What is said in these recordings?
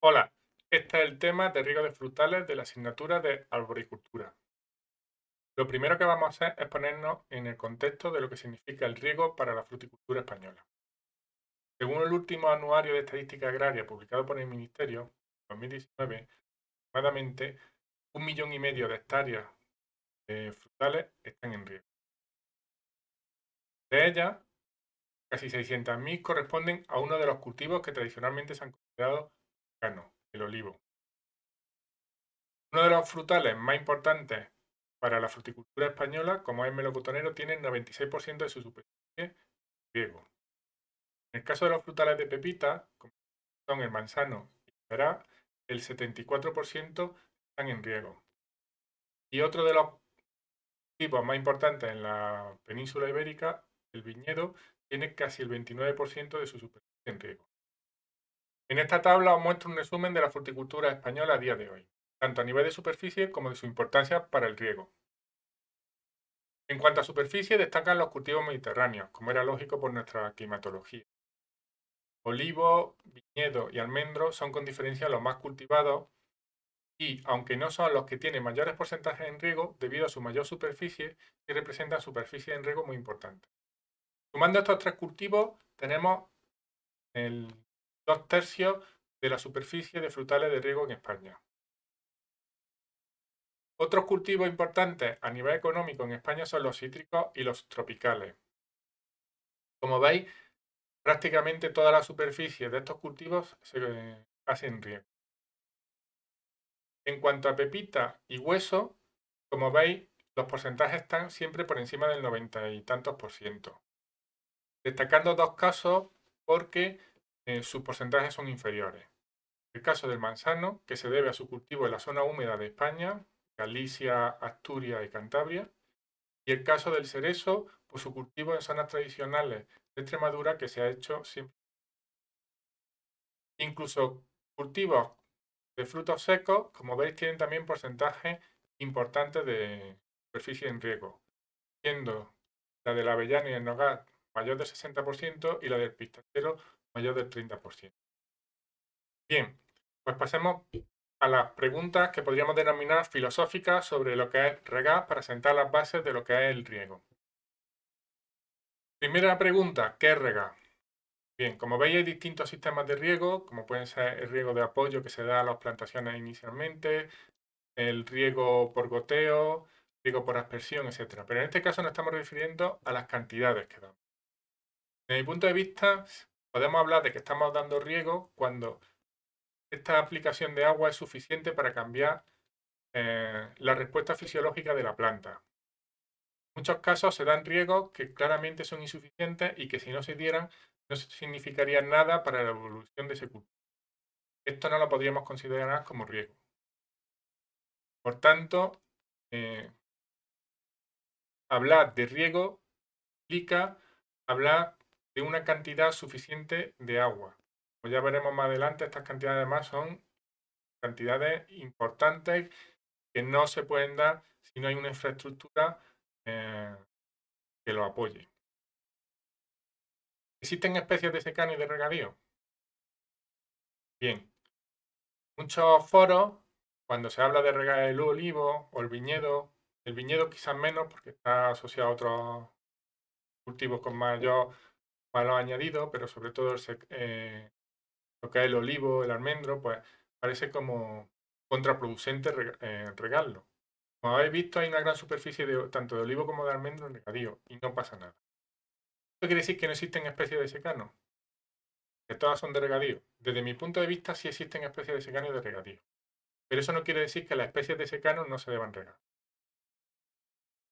Hola, este es el tema de riego de frutales de la asignatura de arboricultura. Lo primero que vamos a hacer es ponernos en el contexto de lo que significa el riego para la fruticultura española. Según el último anuario de estadística agraria publicado por el Ministerio, en 2019, aproximadamente 1,5 millones de hectáreas de frutales están en riego. De ellas, casi 600.000 corresponden a uno de los cultivos que tradicionalmente se han considerado cercanos, el olivo. Uno de los frutales más importantes para la fruticultura española, como es el melocotonero, tiene el 96% de su superficie en riego. En el caso de los frutales de pepita, como son el manzano y el verá, el 74% están en riego. Y otro de los tipos más importantes en la península ibérica, el viñedo, tiene casi el 29% de su superficie en riego. En esta tabla os muestro un resumen de la fruticultura española a día de hoy, tanto a nivel de superficie como de su importancia para el riego. En cuanto a superficie, destacan los cultivos mediterráneos, como era lógico por nuestra climatología. Olivo, viñedo y almendro son con diferencia los más cultivados y, aunque no son los que tienen mayores porcentajes en riego, debido a su mayor superficie, sí representan superficie en riego muy importante. Sumando estos tres cultivos, tenemos el 2/3 de la superficie de frutales de riego en España. Otros cultivos importantes a nivel económico en España son los cítricos y los tropicales. Como veis, prácticamente toda la superficie de estos cultivos se hace en riego. En cuanto a pepita y hueso, como veis, los porcentajes están siempre por encima del 90 y tantos por ciento. Destacando dos casos porque sus porcentajes son inferiores. El caso del manzano, que se debe a su cultivo en la zona húmeda de España, Galicia, Asturias y Cantabria, y el caso del cerezo, por su cultivo en zonas tradicionales de Extremadura, que se ha hecho siempre. Incluso cultivos de frutos secos, como veis, tienen también porcentajes importantes de superficie en riego, siendo la de la avellana y el nogal mayor del 60% y la del pistachero mayor del 30%. Bien, pues pasemos a las preguntas que podríamos denominar filosóficas sobre lo que es regar para sentar las bases de lo que es el riego. Primera pregunta, ¿qué es regar? Bien, como veis hay distintos sistemas de riego, como pueden ser el riego de apoyo que se da a las plantaciones inicialmente, el riego por goteo, riego por aspersión, etcétera. Pero en este caso nos estamos refiriendo a las cantidades que damos. Desde mi punto de vista, podemos hablar de que estamos dando riego cuando esta aplicación de agua es suficiente para cambiar la respuesta fisiológica de la planta. En muchos casos se dan riegos que claramente son insuficientes y que si no se dieran no significarían nada para la evolución de ese cultivo. Esto no lo podríamos considerar como riego. Por tanto, eh, hablar de riego implica hablar de una cantidad suficiente de agua. Como ya veremos más adelante, estas cantidades además son cantidades importantes que no se pueden dar si no hay una infraestructura eh, que lo apoye. ¿Existen especies de secano y de regadío? Bien, muchos foros, cuando se habla de regar el olivo o el viñedo quizás menos porque está asociado a otros cultivos con mayor valor añadido, pero sobre todo lo que es el olivo, el almendro, pues parece como contraproducente regarlo. Como habéis visto, hay una gran superficie tanto de olivo como de almendro en regadío y no pasa nada. ¿Esto quiere decir que no existen especies de secano? Que todas son de regadío. Desde mi punto de vista, sí existen especies de secano y de regadío. Pero eso no quiere decir que las especies de secano no se deban regar.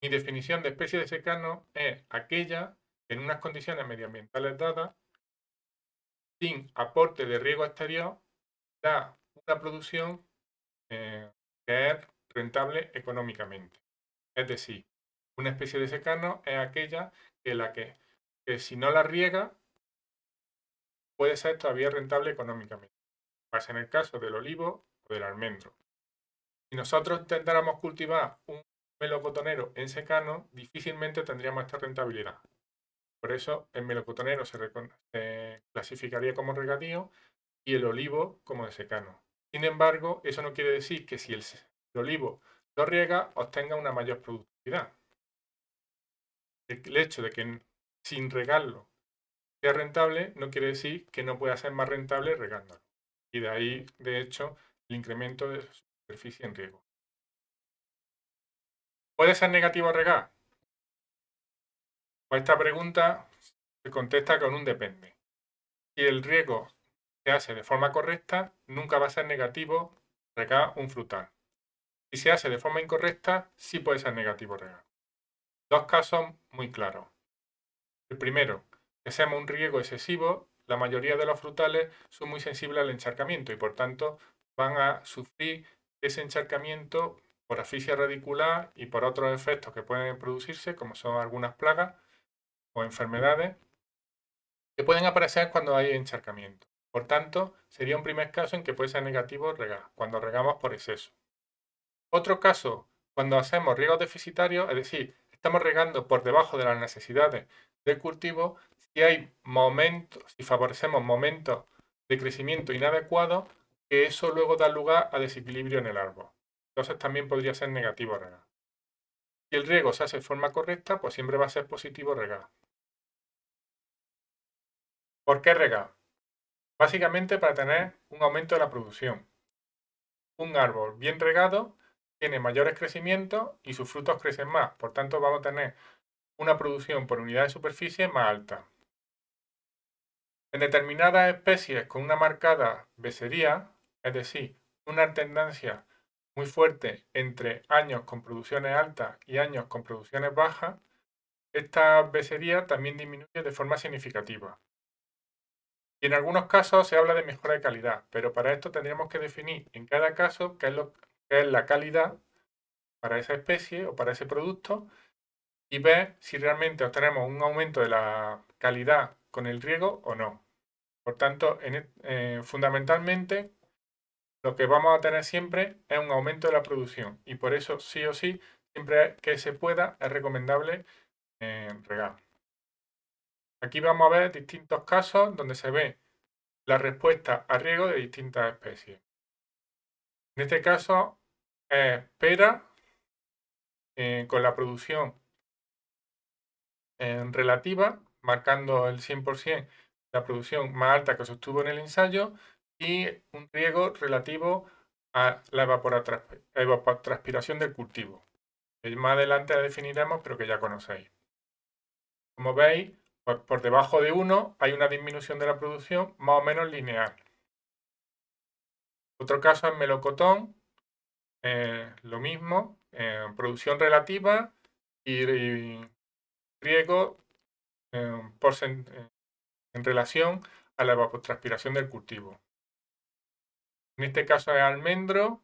Mi definición de especie de secano es aquella que en unas condiciones medioambientales dadas, sin aporte de riego exterior, da una producción que es rentable económicamente. Es decir, una especie de secano es aquella que si no la riega puede ser todavía rentable económicamente. Pasa en el caso del olivo o del almendro. Si nosotros intentáramos cultivar un melocotonero en secano, difícilmente tendríamos esta rentabilidad. Por eso el melocotonero se clasificaría como regadío y el olivo como de secano. Sin embargo, eso no quiere decir que si el olivo lo riega, obtenga una mayor productividad. El hecho de que sin regarlo sea rentable no quiere decir que no pueda ser más rentable regándolo. Y de ahí, de hecho, el incremento de superficie en riego. ¿Puede ser negativo regar? Pues esta pregunta se contesta con un depende. Si el riego se hace de forma correcta, nunca va a ser negativo regar un frutal. Si se hace de forma incorrecta, sí puede ser negativo regar. Dos casos muy claros. El primero, si hacemos un riego excesivo, la mayoría de los frutales son muy sensibles al encharcamiento y por tanto van a sufrir ese encharcamiento por asfixia radicular y por otros efectos que pueden producirse, como son algunas plagas o enfermedades que pueden aparecer cuando hay encharcamiento. Por tanto, sería un primer caso en que puede ser negativo regar, cuando regamos por exceso. Otro caso, cuando hacemos riegos deficitarios, es decir, estamos regando por debajo de las necesidades del cultivo, si hay momentos, si favorecemos momentos de crecimiento inadecuados, que eso luego da lugar a desequilibrio en el árbol. Entonces también podría ser negativo regar. Si el riego se hace de forma correcta, pues siempre va a ser positivo regar. ¿Por qué regar? Básicamente para tener un aumento de la producción. Un árbol bien regado tiene mayores crecimientos y sus frutos crecen más. Por tanto, vamos a tener una producción por unidad de superficie más alta. En determinadas especies con una marcada besería, es decir, una tendencia muy fuerte entre años con producciones altas y años con producciones bajas, esta besería también disminuye de forma significativa. Y en algunos casos se habla de mejora de calidad, pero para esto tendríamos que definir en cada caso qué es la calidad para esa especie o para ese producto y ver si realmente obtenemos un aumento de la calidad con el riego o no. Por tanto, fundamentalmente lo que vamos a tener siempre es un aumento de la producción y por eso sí o sí, siempre que se pueda, es recomendable regar. Aquí vamos a ver distintos casos donde se ve la respuesta a riego de distintas especies. En este caso, pera con la producción relativa, marcando el 100% la producción más alta que se obtuvo en el ensayo y un riego relativo a la evapotranspiración del cultivo. Que más adelante la definiremos, pero que ya conocéis. Como veis, pues por debajo de 1 hay una disminución de la producción más o menos lineal. Otro caso es melocotón, lo mismo, producción relativa y riego en relación a la evapotranspiración del cultivo. En este caso es almendro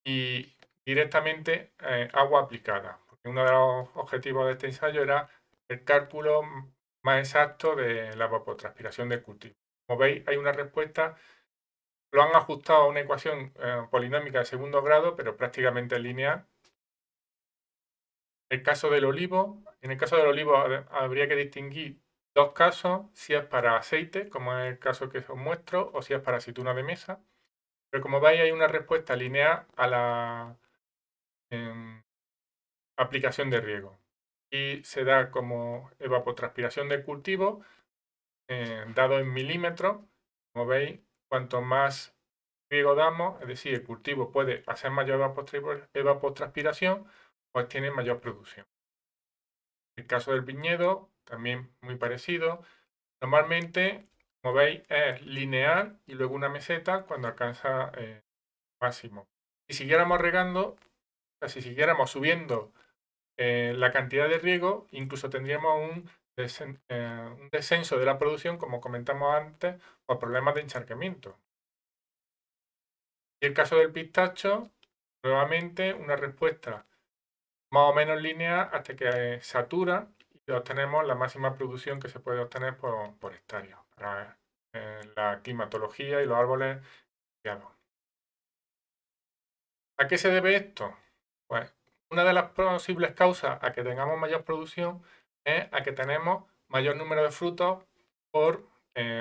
y directamente agua aplicada, porque uno de los objetivos de este ensayo era el cálculo más exacto de la evapotranspiración del cultivo. Como veis, hay una respuesta, lo han ajustado a una ecuación polinómica de segundo grado, pero prácticamente lineal. En el caso del olivo habría que distinguir dos casos, si es para aceite, como es el caso que os muestro, o si es para aceituna de mesa. Pero como veis hay una respuesta lineal a la aplicación de riego. Y se da como evapotranspiración del cultivo, dado en milímetros. Como veis, cuanto más riego damos, es decir, el cultivo puede hacer mayor evapotranspiración, pues tiene mayor producción. El caso del viñedo, también muy parecido. Normalmente, como veis, es lineal y luego una meseta cuando alcanza máximo. Si siguiéramos regando, o sea, si siguiéramos subiendo la cantidad de riego, incluso tendríamos un descenso de la producción, como comentamos antes, por problemas de encharcamiento. Y el caso del pistacho, nuevamente una respuesta más o menos lineal hasta que satura y obtenemos la máxima producción que se puede obtener por hectárea para la climatología y los árboles criados. ¿A qué se debe esto? Pues una de las posibles causas a que tengamos mayor producción es a que tenemos mayor número de frutos por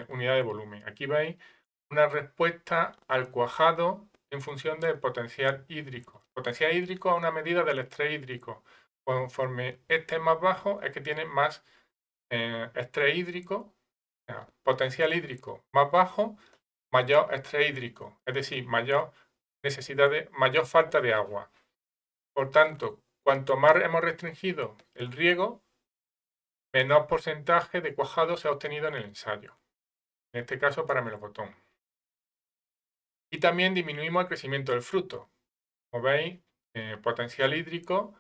unidad de volumen. Aquí veis una respuesta al cuajado en función del potencial hídrico. Potencial hídrico es una medida del estrés hídrico. Conforme este es más bajo, es que tiene más estrés hídrico. Potencial hídrico más bajo, mayor estrés hídrico, es decir, mayor necesidad mayor falta de agua. Por tanto, cuanto más hemos restringido el riego, menor porcentaje de cuajado se ha obtenido en el ensayo. En este caso para melocotón. Y también disminuimos el crecimiento del fruto. Como veis, potencial hídrico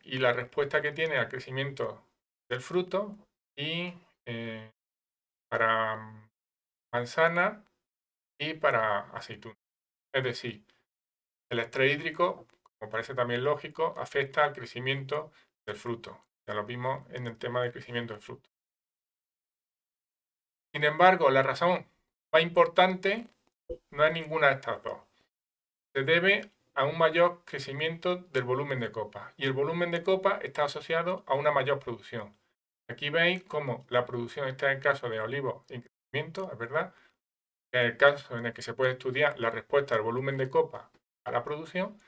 y la respuesta que tiene al crecimiento del fruto y para manzana y para aceituna. Es decir, el estrés hídrico, como parece también lógico, afecta al crecimiento del fruto. Ya lo vimos en el tema del crecimiento del fruto. Sin embargo, la razón más importante no es ninguna de estas dos. Se debe a un mayor crecimiento del volumen de copa. Y el volumen de copa está asociado a una mayor producción. Aquí veis cómo la producción está en el caso de olivos en crecimiento, es verdad, que es el caso en el que se puede estudiar la respuesta del volumen de copa a la producción.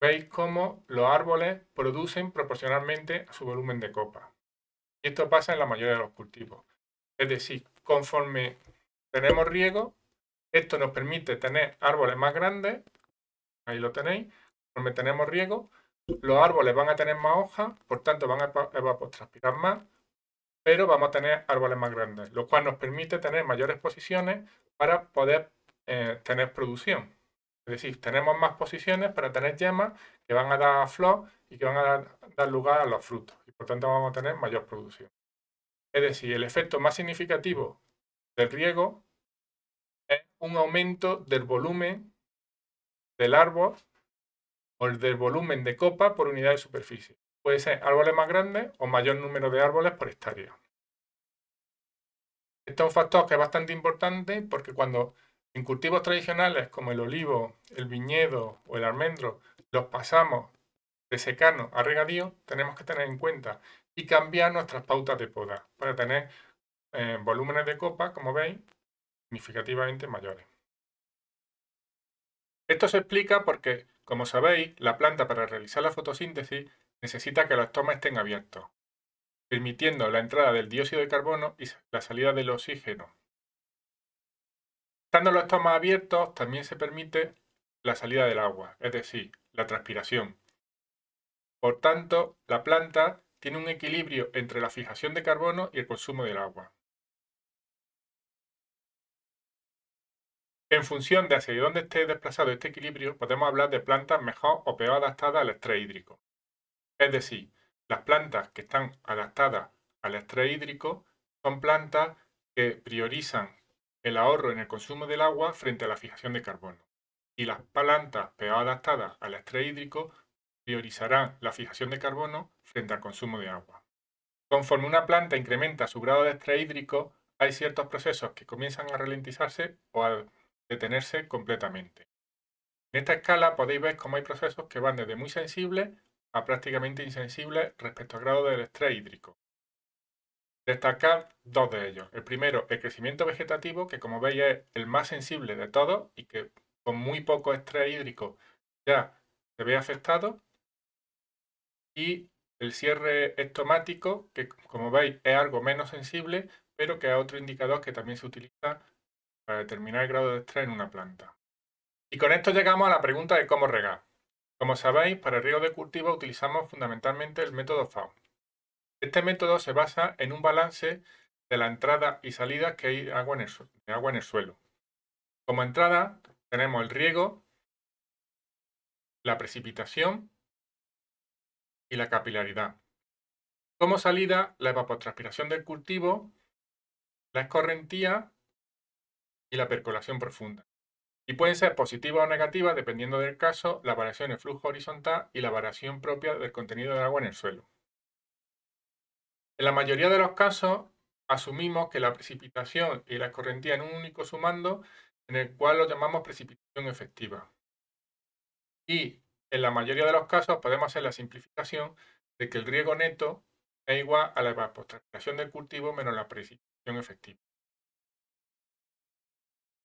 Veis cómo los árboles producen proporcionalmente a su volumen de copa. Y esto pasa en la mayoría de los cultivos. Es decir, conforme tenemos riego, esto nos permite tener árboles más grandes. Ahí lo tenéis. Conforme tenemos riego, los árboles van a tener más hojas, por tanto van a evapotranspirar más, pero vamos a tener árboles más grandes, lo cual nos permite tener mayores posiciones para poder tener producción. Es decir, tenemos más posiciones para tener yemas que van a dar flor y que van a dar lugar a los frutos. Y por tanto vamos a tener mayor producción. Es decir, el efecto más significativo del riego es un aumento del volumen del árbol o del volumen de copa por unidad de superficie. Puede ser árboles más grandes o mayor número de árboles por hectárea. Este es un factor que es bastante importante porque cuando en cultivos tradicionales como el olivo, el viñedo o el almendro los pasamos de secano a regadío, tenemos que tener en cuenta y cambiar nuestras pautas de poda para tener volúmenes de copa, como veis, significativamente mayores. Esto se explica porque, como sabéis, la planta para realizar la fotosíntesis necesita que los estomas estén abiertos, permitiendo la entrada del dióxido de carbono y la salida del oxígeno. Estando los estomas abiertos, también se permite la salida del agua, es decir, la transpiración. Por tanto, la planta tiene un equilibrio entre la fijación de carbono y el consumo del agua. En función de hacia dónde esté desplazado este equilibrio, podemos hablar de plantas mejor o peor adaptadas al estrés hídrico. Es decir, las plantas que están adaptadas al estrés hídrico son plantas que priorizan el ahorro en el consumo del agua frente a la fijación de carbono. Y las plantas peor adaptadas al estrés hídrico priorizarán la fijación de carbono frente al consumo de agua. Conforme una planta incrementa su grado de estrés hídrico, hay ciertos procesos que comienzan a ralentizarse o a detenerse completamente. En esta escala podéis ver cómo hay procesos que van desde muy sensibles a prácticamente insensibles respecto al grado del estrés hídrico. Destacar dos de ellos. El primero, el crecimiento vegetativo, que como veis es el más sensible de todos y que con muy poco estrés hídrico ya se ve afectado. Y el cierre estomático, que como veis es algo menos sensible, pero que es otro indicador que también se utiliza para determinar el grado de estrés en una planta. Y con esto llegamos a la pregunta de cómo regar. Como sabéis, para el riego de cultivo utilizamos fundamentalmente el método FAO. Este método se basa en un balance de la entrada y salida que hay de agua en el suelo. Como entrada tenemos el riego, la precipitación y la capilaridad. Como salida, la evapotranspiración del cultivo, la escorrentía y la percolación profunda. Y pueden ser positivas o negativas dependiendo del caso, la variación en flujo horizontal y la variación propia del contenido de agua en el suelo. En la mayoría de los casos, asumimos que la precipitación y la escorrentía en un único sumando, en el cual lo llamamos precipitación efectiva. Y en la mayoría de los casos podemos hacer la simplificación de que el riego neto es igual a la evapotranspiración del cultivo menos la precipitación efectiva.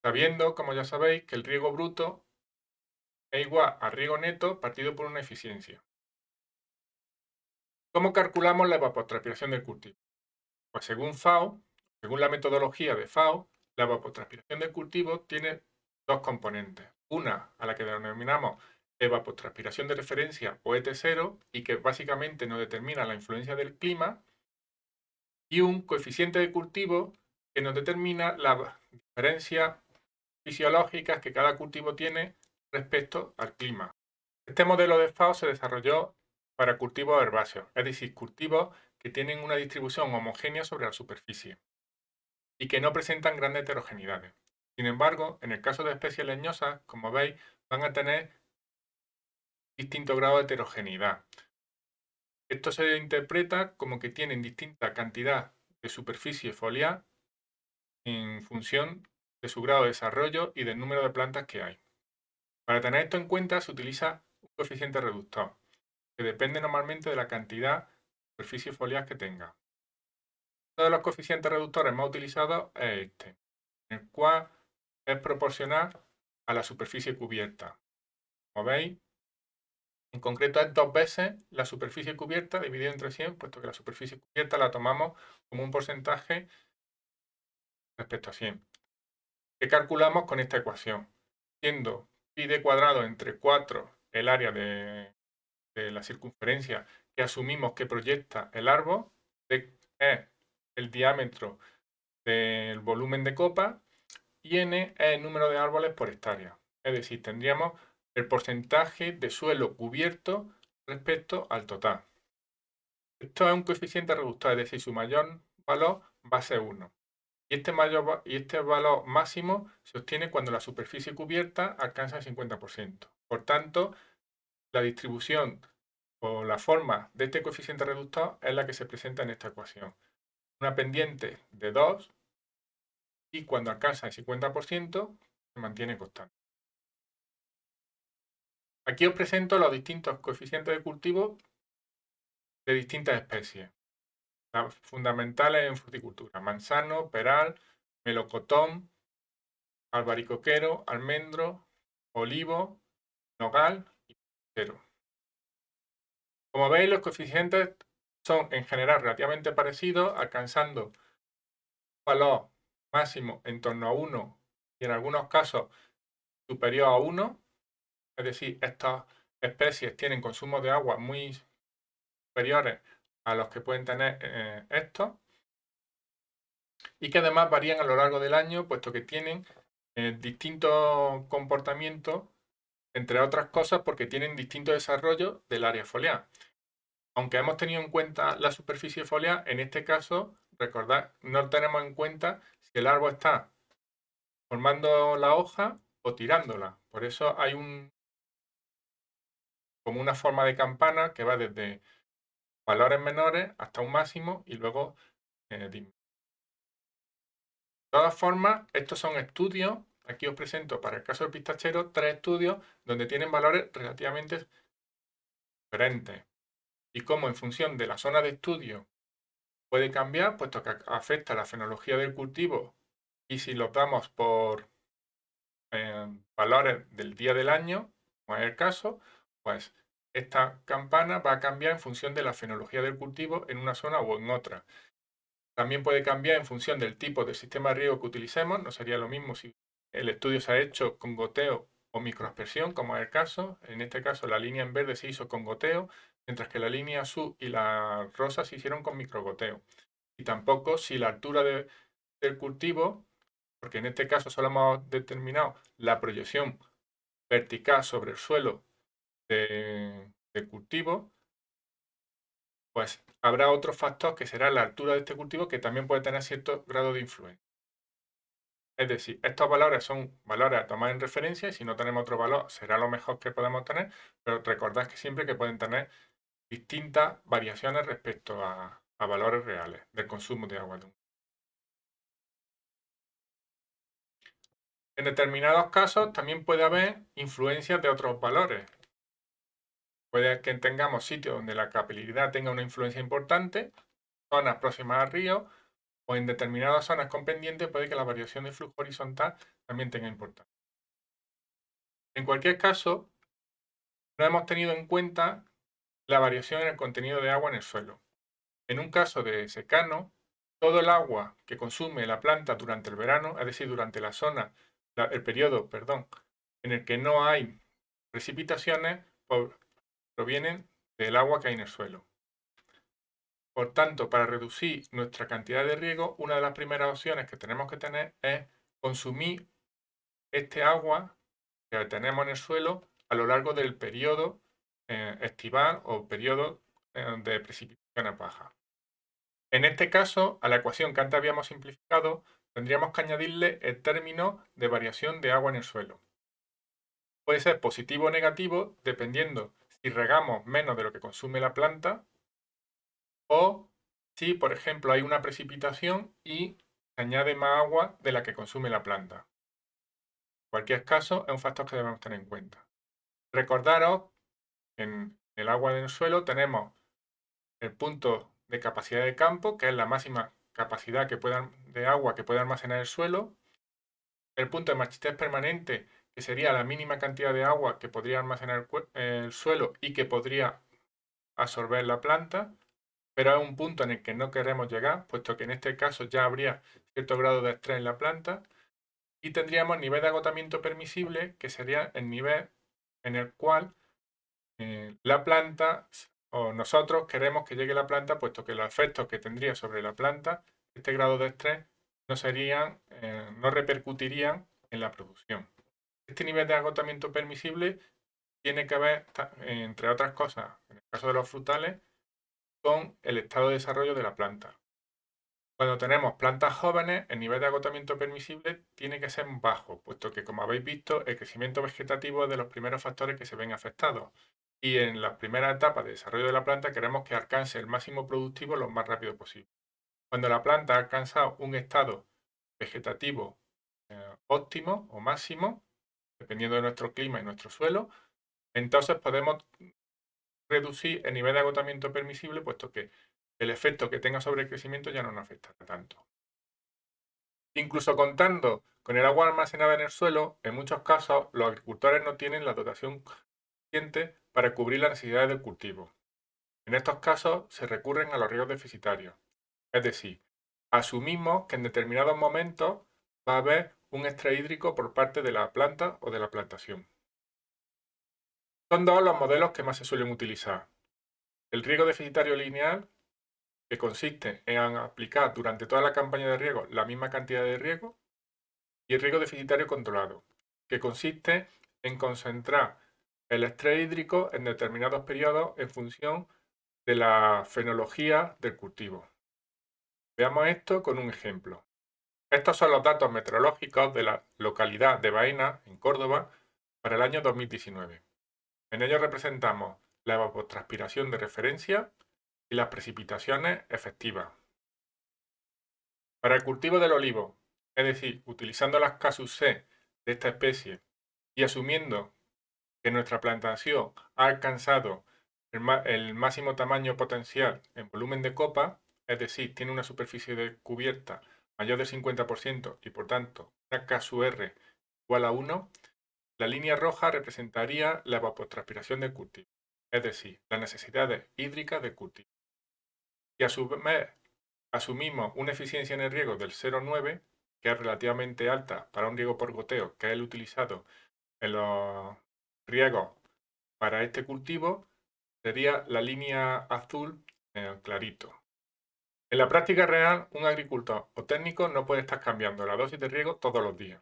sabiendo, como ya sabéis, que el riego bruto es igual a riego neto partido por una eficiencia. ¿Cómo calculamos la evapotranspiración del cultivo? Pues según FAO, según la metodología de FAO, la evapotranspiración del cultivo tiene dos componentes. Una a la que denominamos evapotranspiración de referencia o ET0 y que básicamente nos determina la influencia del clima, y un coeficiente de cultivo que nos determina las diferencias fisiológicas que cada cultivo tiene respecto al clima. Este modelo de FAO se desarrolló para cultivos herbáceos, es decir, cultivos que tienen una distribución homogénea sobre la superficie y que no presentan grandes heterogeneidades. Sin embargo, en el caso de especies leñosas, como veis, van a tener distintos grados de heterogeneidad. Esto se interpreta como que tienen distinta cantidad de superficie foliar en función de su grado de desarrollo y del número de plantas que hay. Para tener esto en cuenta se utiliza un coeficiente reductor, que depende normalmente de la cantidad de superficie foliar que tenga. Uno de los coeficientes reductores más utilizados es este, en el cual es proporcional a la superficie cubierta. Como veis, en concreto es 2 veces la superficie cubierta dividido entre 100, puesto que la superficie cubierta la tomamos como un porcentaje respecto a 100. ¿Qué calculamos con esta ecuación? Siendo pi d cuadrado entre 4 el área de la circunferencia que asumimos que proyecta el árbol, d es el diámetro del volumen de copa y n es el número de árboles por hectárea. Es decir, tendríamos el porcentaje de suelo cubierto respecto al total. Esto es un coeficiente reductor, es decir, su mayor valor va a ser 1. Y este valor máximo se obtiene cuando la superficie cubierta alcanza el 50%. Por tanto, la distribución o la forma de este coeficiente reductor es la que se presenta en esta ecuación. Una pendiente de 2 y cuando alcanza el 50% se mantiene constante. Aquí os presento los distintos coeficientes de cultivo de distintas especies. Las fundamentales en fruticultura: manzano, peral, melocotón, albaricoquero, almendro, olivo, nogal y cero. Como veis, los coeficientes son en general relativamente parecidos, alcanzando un valor máximo en torno a 1 y en algunos casos superior a 1. Es decir, estas especies tienen consumos de agua muy superiores a los que pueden tener estos, y que además varían a lo largo del año, puesto que tienen distintos comportamientos, entre otras cosas porque tienen distinto desarrollo del área foliar. Aunque hemos tenido en cuenta la superficie foliar, en este caso, recordad, no tenemos en cuenta si el árbol está formando la hoja o tirándola. Por eso hay como una forma de campana que va desde valores menores hasta un máximo y luego disminuye. De todas formas, estos son estudios. Aquí os presento para el caso del pistachero 3 estudios donde tienen valores relativamente diferentes. Y cómo en función de la zona de estudio puede cambiar, puesto que afecta la fenología del cultivo. Y si lo damos por valores del día del año, como es el caso, pues esta campana va a cambiar en función de la fenología del cultivo en una zona o en otra. También puede cambiar en función del tipo de sistema de riego que utilicemos. No sería lo mismo si el estudio se ha hecho con goteo o microaspersión, como es el caso. En este caso, la línea en verde se hizo con goteo, mientras que la línea azul y la rosa se hicieron con microgoteo. Y tampoco si la altura del cultivo, porque en este caso solo hemos determinado la proyección vertical sobre el suelo del cultivo, pues habrá otro factor que será la altura de este cultivo que también puede tener cierto grado de influencia. Es decir, estos valores son valores a tomar en referencia y si no tenemos otro valor será lo mejor que podemos tener, pero recordad que siempre que pueden tener distintas variaciones respecto a valores reales del consumo de agua. En determinados casos también puede haber influencias de otros valores. Puede que tengamos sitios donde la capilaridad tenga una influencia importante, zonas próximas al río, o en determinadas zonas con pendiente puede que la variación de flujo horizontal también tenga importancia. En cualquier caso, no hemos tenido en cuenta la variación en el contenido de agua en el suelo. En un caso de secano, todo el agua que consume la planta durante el verano, es decir, durante el periodo, perdón, en el que no hay precipitaciones, provienen del agua que hay en el suelo. Por tanto, para reducir nuestra cantidad de riego, una de las primeras opciones que tenemos que tener es consumir este agua que tenemos en el suelo a lo largo del periodo estival o periodo de precipitaciones bajas. En este caso, a la ecuación que antes habíamos simplificado, tendríamos que añadirle el término de variación de agua en el suelo. Puede ser positivo o negativo dependiendo si regamos menos de lo que consume la planta o si, por ejemplo, hay una precipitación y se añade más agua de la que consume la planta. En cualquier caso, es un factor que debemos tener en cuenta. Recordaros que en el agua del suelo tenemos el punto de capacidad de campo, que es la máxima capacidad de agua que puede almacenar el suelo, el punto de marchitez permanente, que sería la mínima cantidad de agua que podría almacenar el suelo y que podría absorber la planta, pero es un punto en el que no queremos llegar, puesto que en este caso ya habría cierto grado de estrés en la planta, y tendríamos el nivel de agotamiento permisible, que sería el nivel en el cual la planta o nosotros queremos que llegue la planta, puesto que los efectos que tendría sobre la planta este grado de estrés no repercutirían en la producción. Este nivel de agotamiento permisible tiene que ver, entre otras cosas, en el caso de los frutales, con el estado de desarrollo de la planta. Cuando tenemos plantas jóvenes, el nivel de agotamiento permisible tiene que ser bajo, puesto que, como habéis visto, el crecimiento vegetativo es de los primeros factores que se ven afectados. Y en las primeras etapas de desarrollo de la planta queremos que alcance el máximo productivo lo más rápido posible. Cuando la planta ha alcanzado un estado vegetativo óptimo o máximo, dependiendo de nuestro clima y nuestro suelo, entonces podemos reducir el nivel de agotamiento permisible, puesto que el efecto que tenga sobre el crecimiento ya no nos afecta tanto. Incluso contando con el agua almacenada en el suelo, en muchos casos los agricultores no tienen la dotación suficiente para cubrir las necesidades del cultivo. En estos casos se recurren a los riegos deficitarios, es decir, asumimos que en determinados momentos va a haber un estrés hídrico por parte de la planta o de la plantación. Son dos los modelos que más se suelen utilizar. El riego deficitario lineal, que consiste en aplicar durante toda la campaña de riego la misma cantidad de riego, y el riego deficitario controlado, que consiste en concentrar el estrés hídrico en determinados periodos en función de la fenología del cultivo. Veamos esto con un ejemplo. Estos son los datos meteorológicos de la localidad de Baena, en Córdoba, para el año 2019. En ellos representamos la evapotranspiración de referencia y las precipitaciones efectivas. Para el cultivo del olivo, es decir, utilizando las casus C de esta especie y asumiendo que nuestra plantación ha alcanzado el máximo tamaño potencial en volumen de copa, es decir, tiene una superficie de cubierta mayor del 50% y por tanto una KSUR igual a 1, la línea roja representaría la evapotranspiración del cultivo, es decir, las necesidades hídricas del cultivo. Y a su vez asumimos una eficiencia en el riego del 0,9, que es relativamente alta para un riego por goteo, que es el utilizado en los riegos para este cultivo, sería la línea azul clarito. En la práctica real, un agricultor o técnico no puede estar cambiando la dosis de riego todos los días.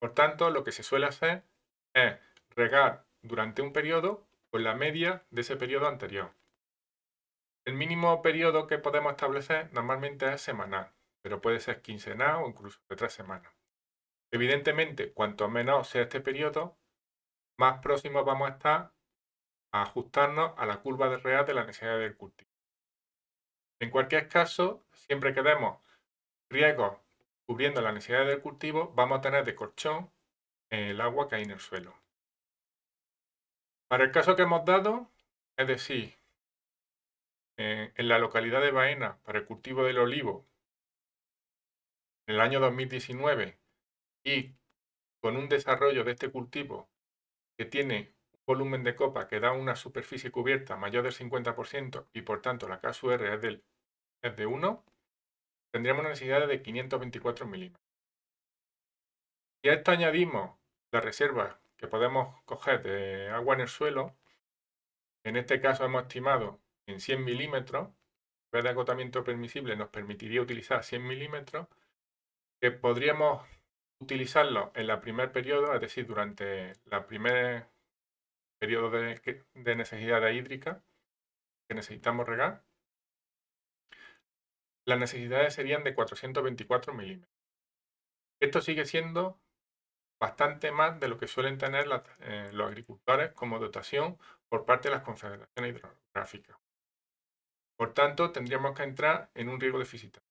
Por tanto, lo que se suele hacer es regar durante un periodo con la media de ese periodo anterior. El mínimo periodo que podemos establecer normalmente es semanal, pero puede ser quincenal o incluso de 3 semanas. Evidentemente, cuanto menos sea este periodo, más próximos vamos a estar a ajustarnos a la curva de real de la necesidad del cultivo. En cualquier caso, siempre que demos riegos cubriendo la necesidad del cultivo, vamos a tener de colchón el agua que hay en el suelo. Para el caso que hemos dado, es decir, en la localidad de Baena, para el cultivo del olivo, en el año 2019 y con un desarrollo de este cultivo que tiene un volumen de copa que da una superficie cubierta mayor del 50% y por tanto la KSUR es de 1, tendríamos una necesidad de 524 milímetros. Si a esto añadimos la reserva que podemos coger de agua en el suelo, en este caso hemos estimado en 100 milímetros, en vez de agotamiento permisible nos permitiría utilizar 100 milímetros, que podríamos utilizarlo en el primer periodo, es decir, durante el primer periodo de necesidad hídrica que necesitamos regar. Las necesidades serían de 424 milímetros. Esto sigue siendo bastante más de lo que suelen tener los agricultores como dotación por parte de las confederaciones hidrográficas. Por tanto, tendríamos que entrar en un riego deficitario.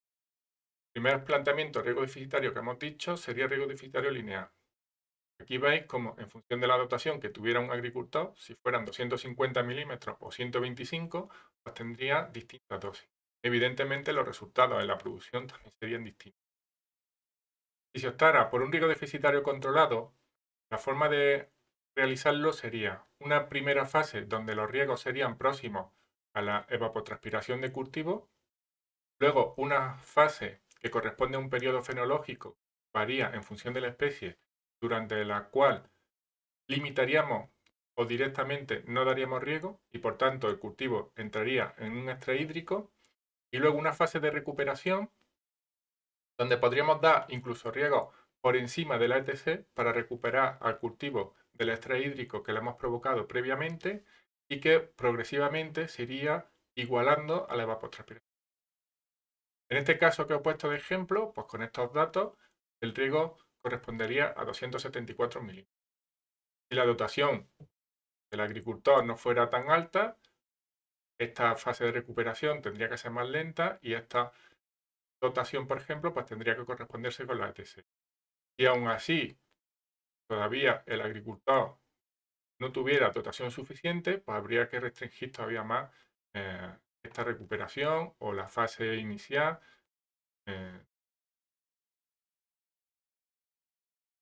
El primer planteamiento de riego deficitario que hemos dicho sería riego deficitario lineal. Aquí veis como en función de la dotación que tuviera un agricultor, si fueran 250 milímetros o 125, pues tendría distintas dosis. Evidentemente los resultados en la producción también serían distintos. Si se optara por un riego deficitario controlado, la forma de realizarlo sería una primera fase donde los riegos serían próximos a la evapotranspiración de cultivo, luego una fase que corresponde a un periodo fenológico, varía en función de la especie, durante la cual limitaríamos o directamente no daríamos riego y por tanto el cultivo entraría en un estrés hídrico, y luego una fase de recuperación donde podríamos dar incluso riego por encima de la ETC para recuperar al cultivo del estrés hídrico que le hemos provocado previamente y que progresivamente se iría igualando a la evapotranspiración. En este caso que he puesto de ejemplo, pues con estos datos, el riego correspondería a 274 milímetros. Si la dotación del agricultor no fuera tan alta, esta fase de recuperación tendría que ser más lenta y esta dotación, por ejemplo, pues tendría que corresponderse con la ETC. Y aún así, todavía el agricultor no tuviera dotación suficiente, pues habría que restringir todavía más esta recuperación o la fase inicial.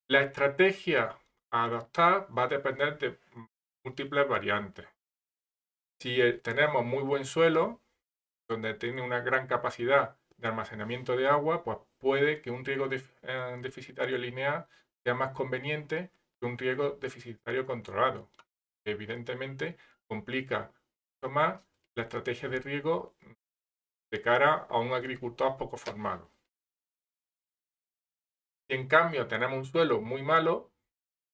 La estrategia a adoptar va a depender de múltiples variantes. Si tenemos muy buen suelo, donde tiene una gran capacidad de almacenamiento de agua, pues puede que un riego deficitario lineal sea más conveniente que un riego deficitario controlado. Evidentemente, complica mucho más la estrategia de riego de cara a un agricultor poco formado. Si en cambio tenemos un suelo muy malo,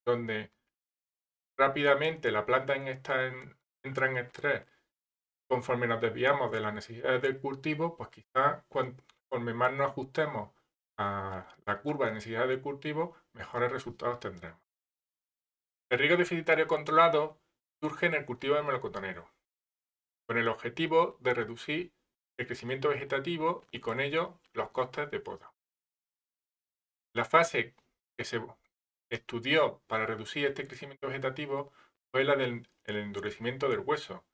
donde rápidamente la planta entra en estrés conforme nos desviamos de las necesidades del cultivo, pues quizás conforme más nos ajustemos a la curva de necesidades del cultivo, mejores resultados tendremos. El riego deficitario controlado surge en el cultivo del melocotonero, con el objetivo de reducir el crecimiento vegetativo y con ello los costes de poda. La fase que se estudió para reducir este crecimiento vegetativo fue la del endurecimiento del hueso,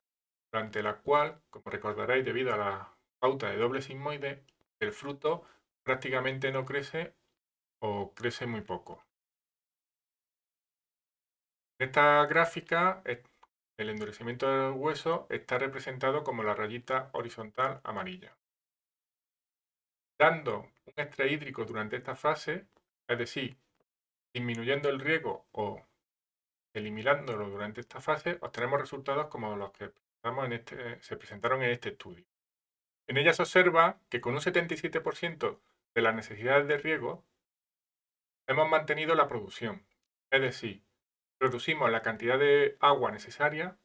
durante la cual, como recordaréis, debido a la pauta de doble sigmoide, el fruto prácticamente no crece o crece muy poco. En esta gráfica, el endurecimiento del hueso está representado como la rayita horizontal amarilla. Dando un estrés hídrico durante esta fase, es decir, disminuyendo el riego o eliminándolo durante esta fase, obtenemos resultados como los que se presentaron en este estudio. En ella se observa que con un 77% de las necesidades de riego hemos mantenido la producción, es decir, reducimos la cantidad de agua necesaria,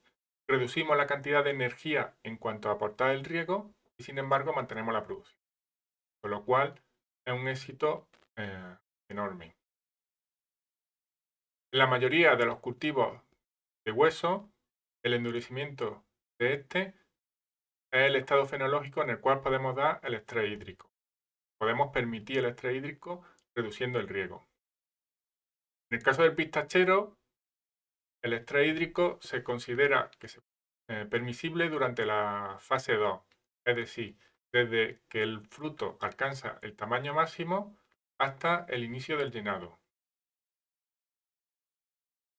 reducimos la cantidad de energía en cuanto a aportar el riego y sin embargo mantenemos la producción, con lo cual es un éxito enorme. En la mayoría de los cultivos de hueso, el endurecimiento de este es el estado fenológico en el cual podemos dar el estrés hídrico. Podemos permitir el estrés hídrico reduciendo el riego. En el caso del pistachero, el estrés hídrico se considera que es permisible durante la fase 2, es decir, desde que el fruto alcanza el tamaño máximo hasta el inicio del llenado.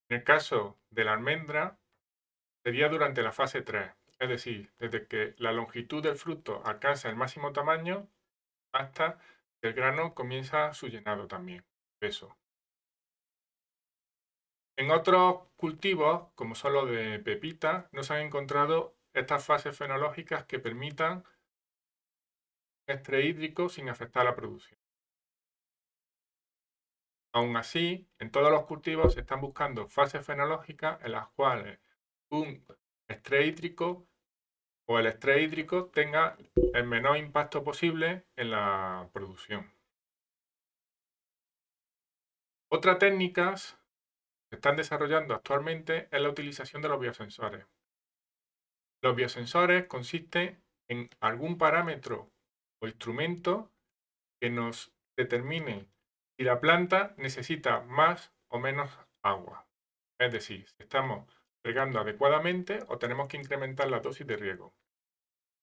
En el caso de la almendra, sería durante la fase 3, es decir, desde que la longitud del fruto alcanza el máximo tamaño hasta que el grano comienza su llenado también, peso. En otros cultivos, como son los de pepita, no se han encontrado estas fases fenológicas que permitan estrés hídrico sin afectar la producción. Aún así, en todos los cultivos se están buscando fases fenológicas en las cuales un estrés hídrico o el estrés hídrico tenga el menor impacto posible en la producción. Otras técnicas que están desarrollando actualmente es la utilización de los biosensores. Los biosensores consisten en algún parámetro o instrumento que nos determine si la planta necesita más o menos agua. Es decir, si estamos regando adecuadamente o tenemos que incrementar la dosis de riego.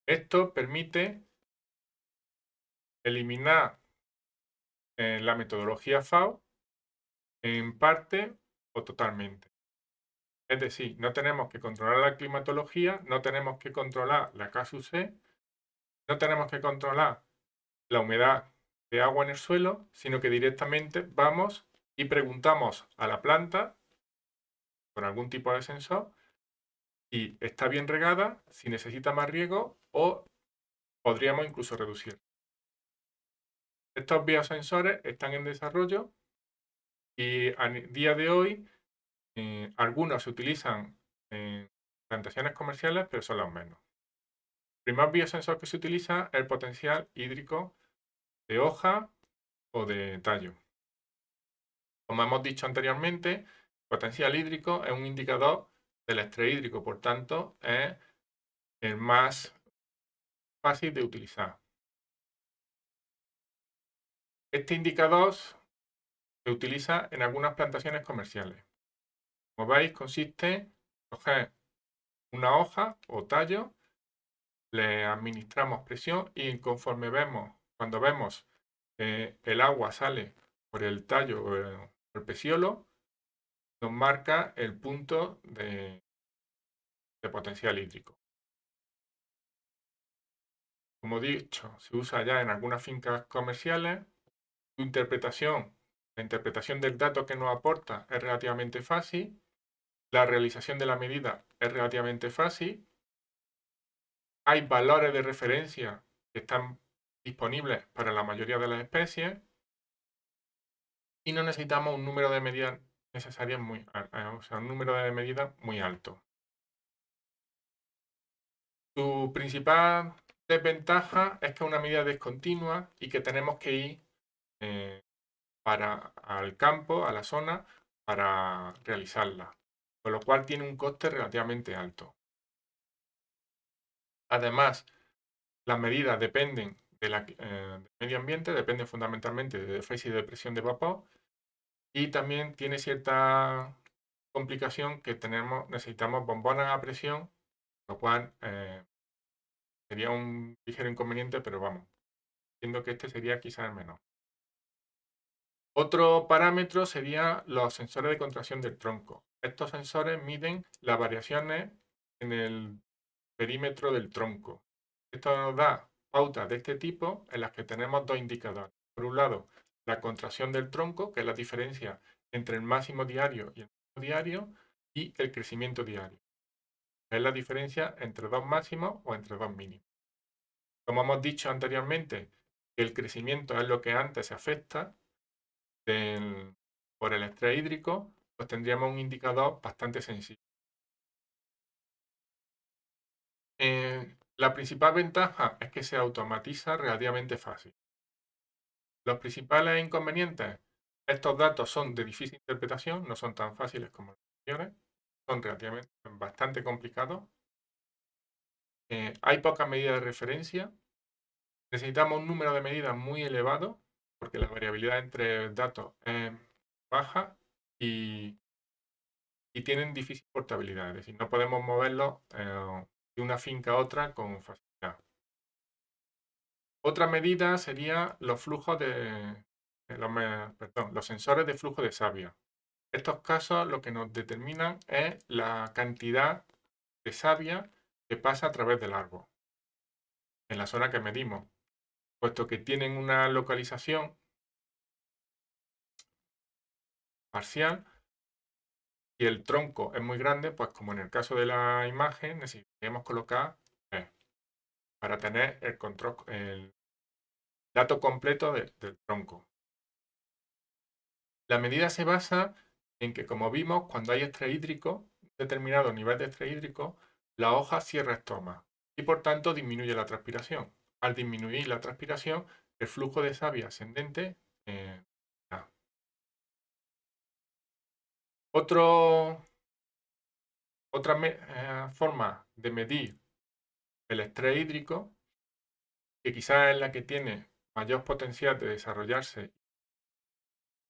Esto permite eliminar la metodología FAO en parte o totalmente. Es decir, no tenemos que controlar la climatología, no tenemos que controlar la KSUC, no tenemos que controlar la humedad de agua en el suelo, sino que directamente vamos y preguntamos a la planta con algún tipo de sensor si está bien regada, si necesita más riego o podríamos incluso reducir. Estos biosensores están en desarrollo y a día de hoy algunos se utilizan en plantaciones comerciales, pero son los menos. El primer biosensor que se utiliza es el potencial hídrico de hoja o de tallo. Como hemos dicho anteriormente, el potencial hídrico es un indicador del estrés hídrico, por tanto, es el más fácil de utilizar. Este indicador se utiliza en algunas plantaciones comerciales. Como veis, consiste en coger una hoja o tallo, le administramos presión y conforme cuando vemos que el agua sale por el tallo o el peciolo, nos marca el punto de potencial hídrico. Como he dicho, se usa ya en algunas fincas comerciales. La interpretación del dato que nos aporta es relativamente fácil. La realización de la medida es relativamente fácil. Hay valores de referencia que están disponibles para la mayoría de las especies y no necesitamos un número de medidas necesarias un número de medidas muy alto. Su principal desventaja es que es una medida discontinua y que tenemos que ir al campo, a la zona, para realizarla, con lo cual tiene un coste relativamente alto. Además, las medidas dependen del medio ambiente, dependen fundamentalmente de fase de presión de vapor y también tiene cierta complicación que necesitamos bombonas a presión, lo cual sería un ligero inconveniente, pero vamos, entiendo que este sería quizás el menor. Otro parámetro sería los sensores de contracción del tronco. Estos sensores miden las variaciones en el perímetro del tronco. Esto nos da pautas de este tipo en las que tenemos dos indicadores. Por un lado, la contracción del tronco, que es la diferencia entre el máximo diario y el mínimo diario, y el crecimiento diario, que es la diferencia entre dos máximos o entre dos mínimos. Como hemos dicho anteriormente, el crecimiento es lo que antes se afecta por el estrés hídrico, pues tendríamos un indicador bastante sensible. La principal ventaja es que se automatiza relativamente fácil. Los principales inconvenientes, estos datos son de difícil interpretación, no son tan fáciles como los anteriores, son relativamente bastante complicados. Hay pocas medidas de referencia. Necesitamos un número de medidas muy elevado, porque la variabilidad entre datos es baja y tienen difícil portabilidad, es decir, no podemos moverlos de una finca a otra con facilidad. Otra medida sería los flujos de los sensores de flujo de savia. Estos casos lo que nos determinan es la cantidad de savia que pasa a través del árbol, en la zona que medimos, puesto que tienen una localización parcial y el tronco es muy grande, pues como en el caso de la imagen, necesitaríamos colocar para tener el control, el dato completo del tronco. La medida se basa en que, como vimos, cuando hay estrés hídrico, un determinado nivel de estrés hídrico, la hoja cierra estomas y por tanto disminuye la transpiración. Al disminuir la transpiración, el flujo de savia ascendente da. Otra forma de medir el estrés hídrico, que quizás es la que tiene mayor potencial de desarrollarse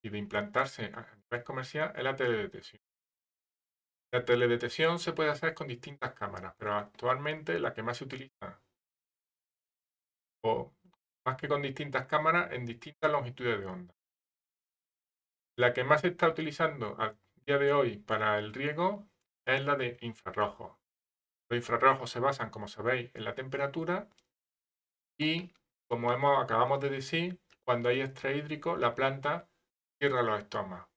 y de implantarse a nivel comercial, es la teledetección. La teledetección se puede hacer con distintas cámaras, pero actualmente la que más se utiliza, o más que con distintas cámaras, en distintas longitudes de onda. La que más se está utilizando al día de hoy para el riego es la de infrarrojos. Los infrarrojos se basan, como sabéis, en la temperatura y, como acabamos de decir, cuando hay estrés hídrico, la planta cierra los estomas.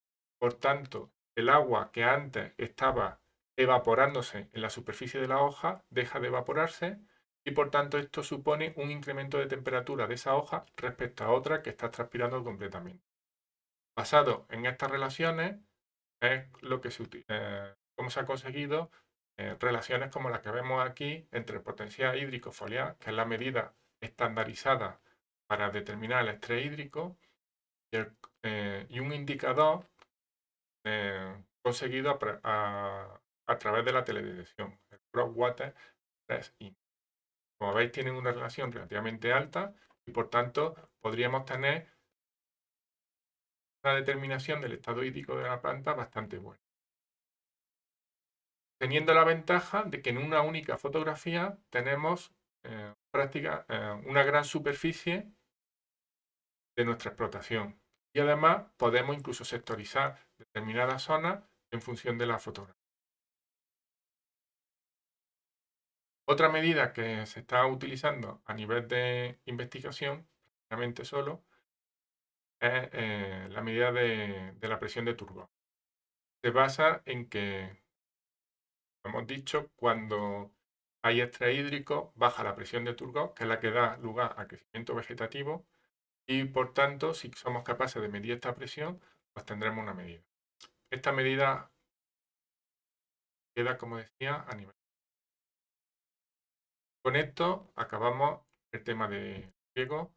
Por tanto, el agua que antes estaba evaporándose en la superficie de la hoja deja de evaporarse y por tanto esto supone un incremento de temperatura de esa hoja respecto a otra que está transpirando completamente. Basado en estas relaciones es lo que cómo se ha conseguido relaciones como las que vemos aquí entre potencial hídrico foliar, que es la medida estandarizada para determinar el estrés hídrico, y un indicador conseguido a través de la teledetección, el Groundwater Stress Index. Como veis, tienen una relación relativamente alta y por tanto podríamos tener una determinación del estado hídrico de la planta bastante buena, teniendo la ventaja de que en una única fotografía tenemos una gran superficie de nuestra explotación y además podemos incluso sectorizar determinadas zonas en función de la fotografía. Otra medida que se está utilizando a nivel de investigación, prácticamente solo, es la medida de la presión de Turgot. Se basa en que, como hemos dicho, cuando hay estrés hídrico, baja la presión de Turgot, que es la que da lugar al crecimiento vegetativo, y por tanto, si somos capaces de medir esta presión, pues tendremos una medida. Esta medida queda, como decía, a nivel. Con esto acabamos el tema de riego